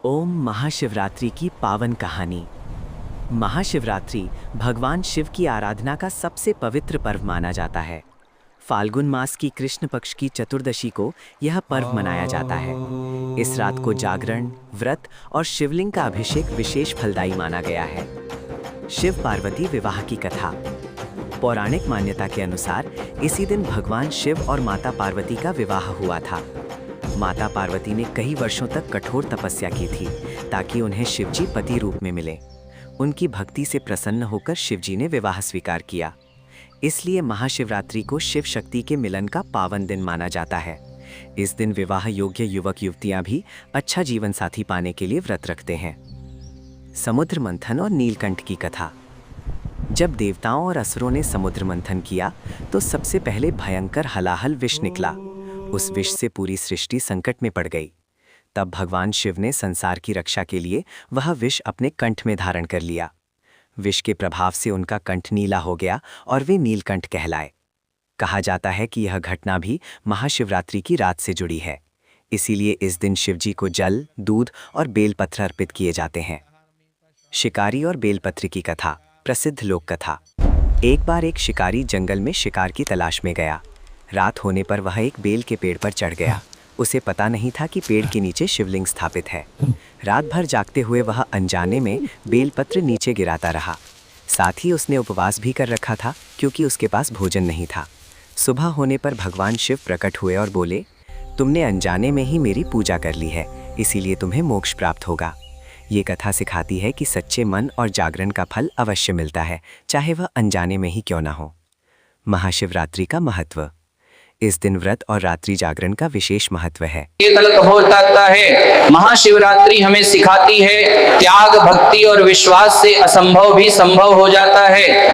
ओम महाशिवरात्रि की पावन कहानी। महाशिवरात्रि भगवान शिव की आराधना का सबसे पवित्र पर्व माना जाता है। फाल्गुन मास की कृष्ण पक्ष की चतुर्दशी को यह पर्व मनाया जाता है। इस रात को जागरण, व्रत और शिवलिंग का अभिषेक विशेष फलदायी माना गया है। शिव पार्वती विवाह की कथा। पौराणिक मान्यता के अनुसार इसी दिन भगवान शिव और माता पार्वती का विवाह हुआ था। माता पार्वती ने कई वर्षों तक कठोर तपस्या की थी ताकि उन्हें शिवजी पति रूप में मिले। उनकी भक्ति से प्रसन्न होकर शिवजी ने विवाह स्वीकार किया। इसलिए महाशिवरात्रि को शिव शक्ति के मिलन का पावन दिन माना जाता है। इस दिन विवाह योग्य युवक युवतियां भी अच्छा जीवन साथी पाने के लिए व्रत रखते हैं। समुद्र मंथन और नीलकंठ की कथा। जब देवताओं और असुरों ने समुद्र मंथन किया तो सबसे पहले भयंकर हलाहल विष निकला। उस विष से पूरी सृष्टि संकट में पड़ गई। तब भगवान शिव ने संसार की रक्षा के लिए वह विष अपने कंठ में धारण कर लिया। विष के प्रभाव से उनका कंठ नीला हो गया और वे नीलकंठ कहलाए। कहा जाता है कि यह घटना भी महाशिवरात्रि की रात से जुड़ी है। इसीलिए इस दिन शिवजी को जल, दूध और बेलपत्र अर्पित किए जाते हैं। शिकारी और बेलपत्र की कथा। प्रसिद्ध लोक कथा। एक बार एक शिकारी जंगल में शिकार की तलाश में गया। रात होने पर वह एक बेल के पेड़ पर चढ़ गया। उसे पता नहीं था कि पेड़ के नीचे शिवलिंग स्थापित है। रात भर जागते हुए वह अनजाने में बेलपत्र नीचे गिराता रहा। साथ ही उसने उपवास भी कर रखा था क्योंकि उसके पास भोजन नहीं था। सुबह होने पर भगवान शिव प्रकट हुए और बोले, तुमने अनजाने में ही मेरी पूजा कर ली है, इसीलिए तुम्हें मोक्ष प्राप्त होगा। ये कथा सिखाती है कि सच्चे मन और जागरण का फल अवश्य मिलता है, चाहे वह अनजाने में ही क्यों ना हो। महाशिवरात्रि का महत्व। इस दिन व्रत और रात्रि जागरण का विशेष महत्व है। ये गलत हो जाता है। महाशिवरात्रि हमें सिखाती है त्याग, भक्ति और विश्वास से असंभव भी संभव हो जाता है।